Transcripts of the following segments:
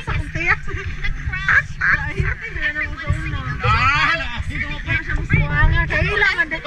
sa kuntiyak. Kailangan din.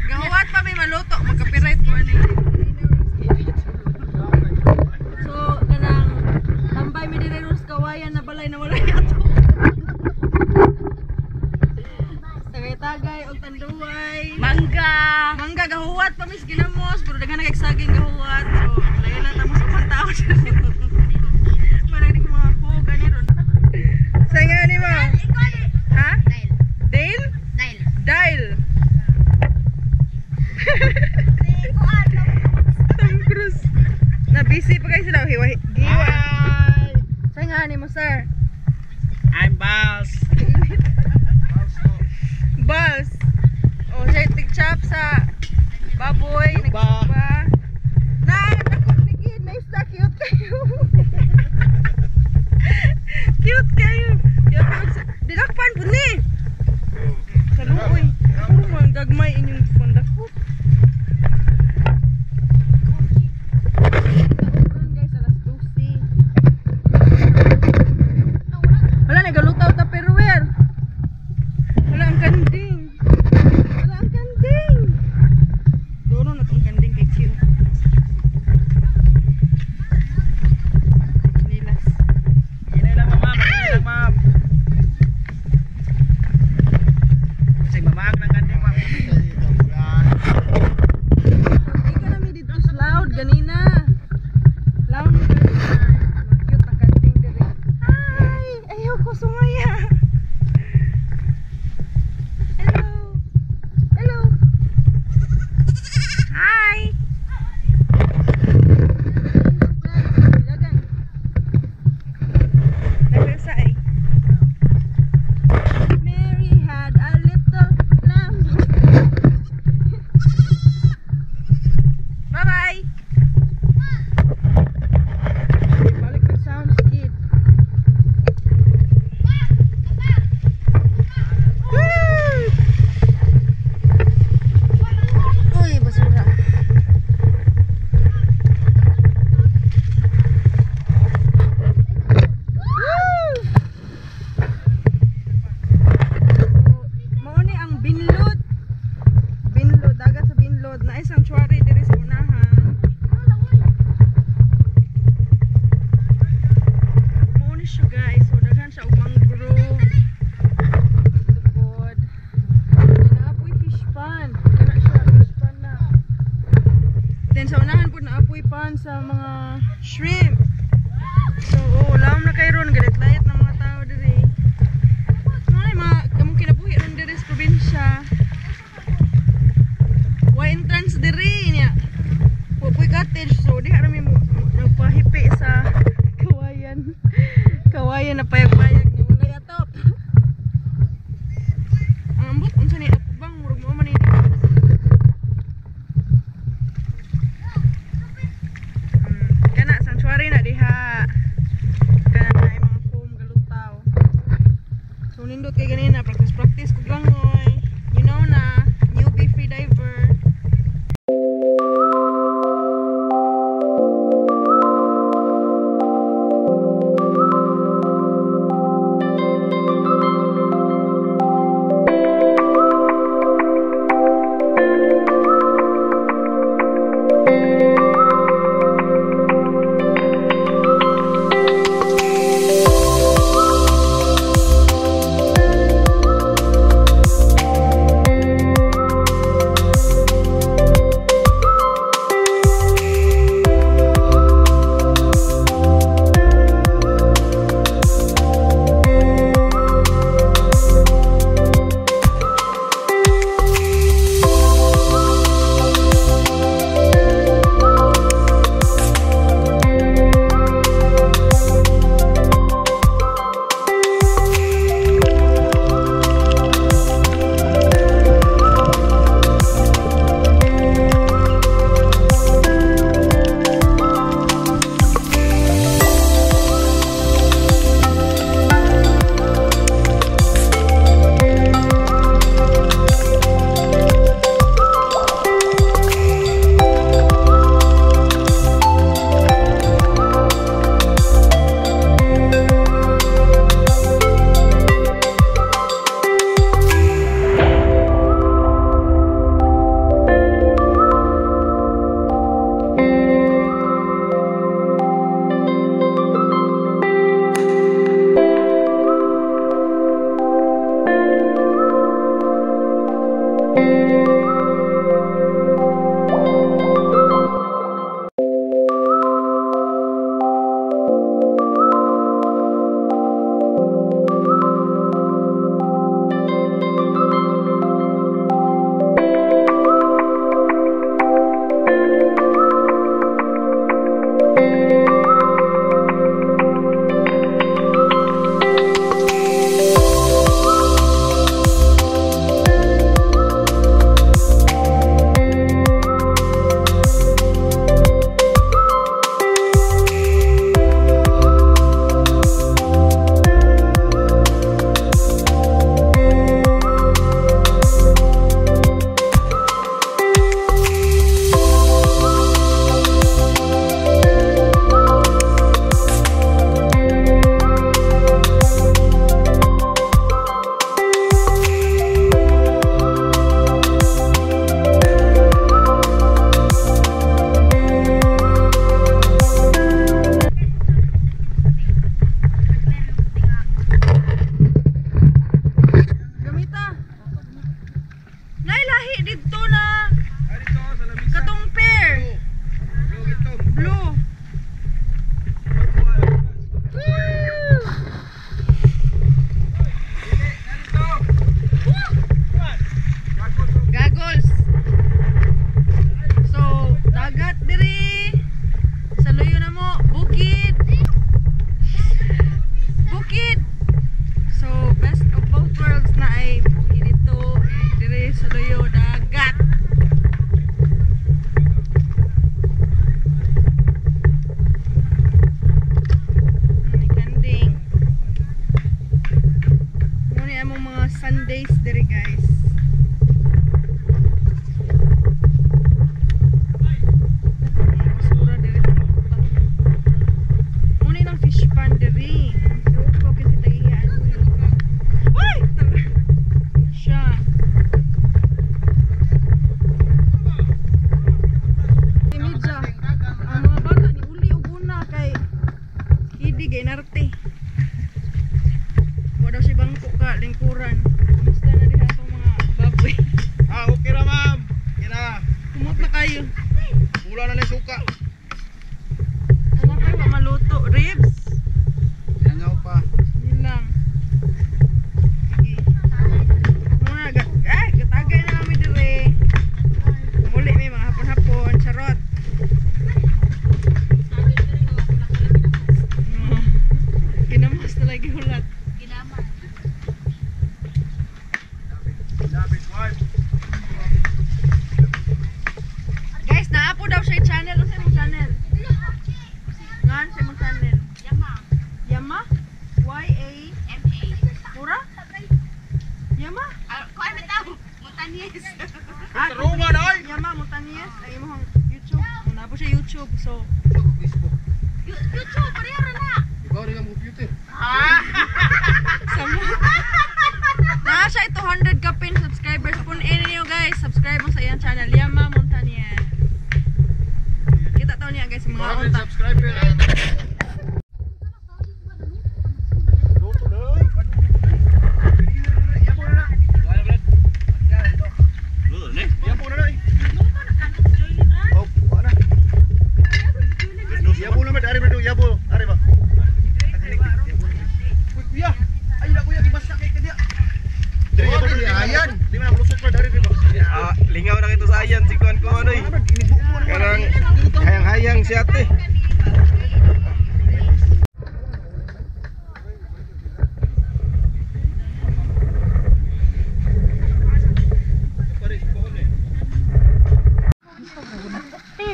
Gahuwat pa may maluto, magka-copyright ko ani. So, kanang tambay mi dire ros kawayan na balay na wala ato. Tagay-tagay og tanduay. Mangga gahuwat pa mis ginamos, pero daghan nagagsaging gahuwat. So, layo na tamo sa pantao. Mana di ko mga hog ani ron. Sanga ni mo. Ha? Dale? Dale. Tom Cruise. Na busy pa kayo sila. Hiwa. Saan nga ni mo, sir? I'm Bals. Bals. O, siya tig-chop sa baboy. Nagsuba. Nakuligid. Nice na. Cute kayo. Cute kayo. Dinakpan po ni. Saluoy. Puro mga gagmay inyong pandakot. Wala, nagalutaw ta perwer. Wala ang kanding. Wala ang kanding. Doon na itong kanding kay Chiyo. Nilas. Hinay lang ma'am, hinay lang ma'am. Kasi mamaag ng kanding ma'am. Ika na mi dito sa loud ganina. Loud mi ganina. Cute na kanding diri. Hi! Ayaw ko sumaya. Hello. Hello. Hi. Dagan. Dagan sa ay. Mary had a little lamb. Bye-bye. Balik na sounds, kid. Woo! Uy, basura. Woo! Mao ni ang Binlod. Binlod, dagat sa Binlod na isang sanctuary diri sa unahan. Mao ni siya guys, so daghan siya og mangrove. Tupod. Naapoy fish pond. Kana siya fish pond na. Then sa unahan po naapoy pond sa mga shrimp. So, lam na kay ron galit layat ng mga tao diri. Mga mga kamong kinabuhi ron diri sa probinsya. Wa entrance diri niya. Pupoy cottage, so di harami mo nagpahipi sa kawayan. Kawayan na payag-payag na wala atop. Ang ambot unsa ni atbang murag mo man ni. Kana sanctuary na diha. Kana na ay mga foam galutaw. So nindot kay ganina practice ko gangoy. You know na, newbie free diver. Sundays diri guys. Basura diri. Muna ng fish pan diri. So, kasi tagihan. Ay! Siya. Imidya. Ang mga bata ni uli uguna kay Kidi gay narte. Wala si bangko ka lingkuran. Kumusta na diha tong mga baboy? Ah, okay ra ma'am. Kina. Kumot na kayo. Wala na lang suka. Ano kayo ba maluto? Ribs? Yangaw pa. Yun lang. Sige. Muna, gatagay na kami dire. Muli may mga hapon-hapon. Charot. Kinamos na lagi hulat. Guys, naapo daw siya channel. Ano sa mong channel? Ngan sa mong channel? Yama? Y-A-M-A. Mura? Yama? Roma na oy. Yama, Montañez. Ay imong YouTube. Muna po siya YouTube. So, Facebook. YouTube, parehara na. Ikaw rin ang computer. Samo. Na siya 200 ka pin subscribers. Punin niyo guys. Subscribe mo sa iyang channel. Yama Montañez. Kita tahu niya guys mga unta. Subscriber. Lingaw na kito sa ayan si Kuan ko ano eh. Karang hayang-hayang si ate.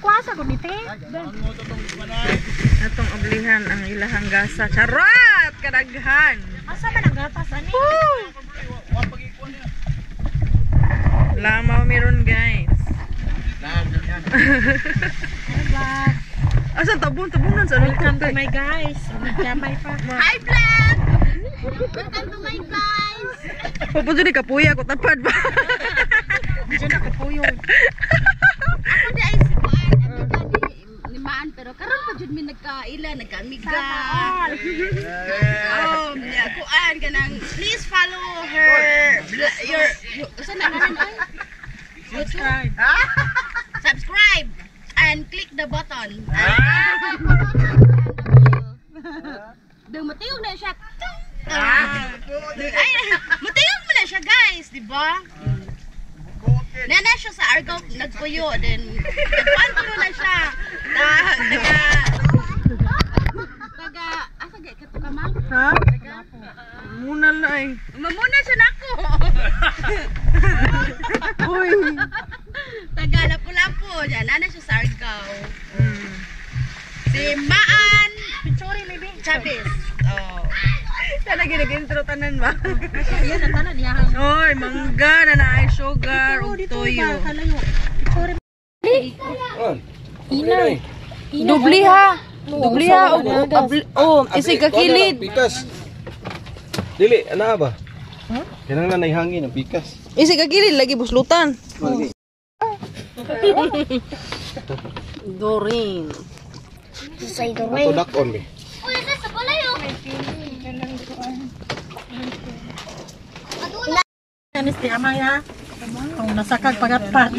Kuasa ko nite. Atong oblihan ang ilahang gasa. Charot! Kadaghan. Asa man ang gatas ani? Lamaw meron guys. Asa tabunan sa Welcome to my guys. Nagkamay pa. Hi vlog. Welcome to my guys. Pupunto ni kapuya ko tapad ba? Diyan na kapuyo. Ako di ay si Kuan, amiga ni Maan, pero karon pa jud mi nagkaila, nagkamiga. Kuan kanang please follow her your saan na naman ay? Subscribe. Subscribe and click the button. Deng matiyog na siya. Ay, matiyog mo na siya guys, di ba? Nana siya sa Argao nagpuyo, then nagpuan ko na siya. Maan Chavez. Oh. Sana ginag-intro tanan ba? Ayan, ang tanan niya. Oy, mangga na naay sugar ug toyo. Inay. Dubliha. Dubliha isig ka kilid. Pikas. Dili, ana ba? Kanang nanay hangin ang pikas. Isig ka kilid lagi buslutan. Dorin. Ato dakon be. Anis di amay ha. Ang nasakag pagatpat.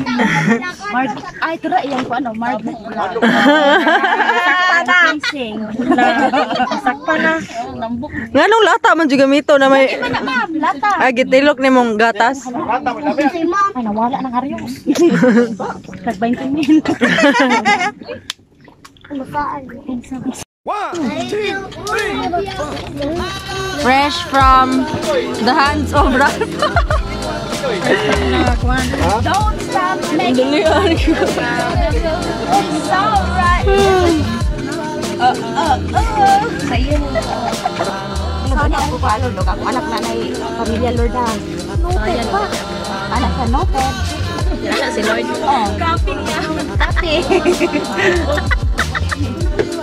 Ay, tura iyang ko ano, Marble. Sakpa na. Nganong lata man jud gamito na may Ma'am, lata. gitilok nimong gatas. Ay, nawala ng aryo. Kag 20,000. Fresh from the hands of Ralph. Don't stop making it's alright. Sa'yo. Sana ako pa ano, anak na na pamilya Lordan. Noted pa. Anak sa noted. Anak si Lord. Kaping niya. Tate.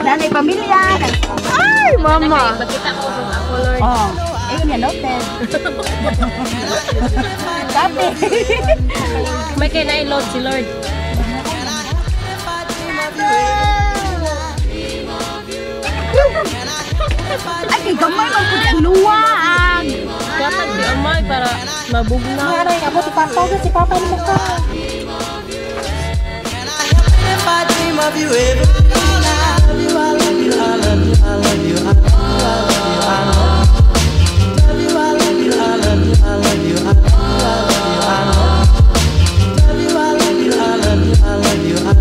Nanay pamilya. Ay, mama. Magkita ko kung ako Lord. Oh, ayun yan, noted. Tate. May kay na-load si Lord. Ay, gamay man ko ng luwag. Dapat di amay para mabugnaw. Nanay, ako si Papa. Si Papa ni Mukha. If I dream of you every day, I love you, I love you, I love you, I love you, I love you, I love you, I love you, I love you, I love you, I love you, I love you, I love you, I love you, I love you, I love you, I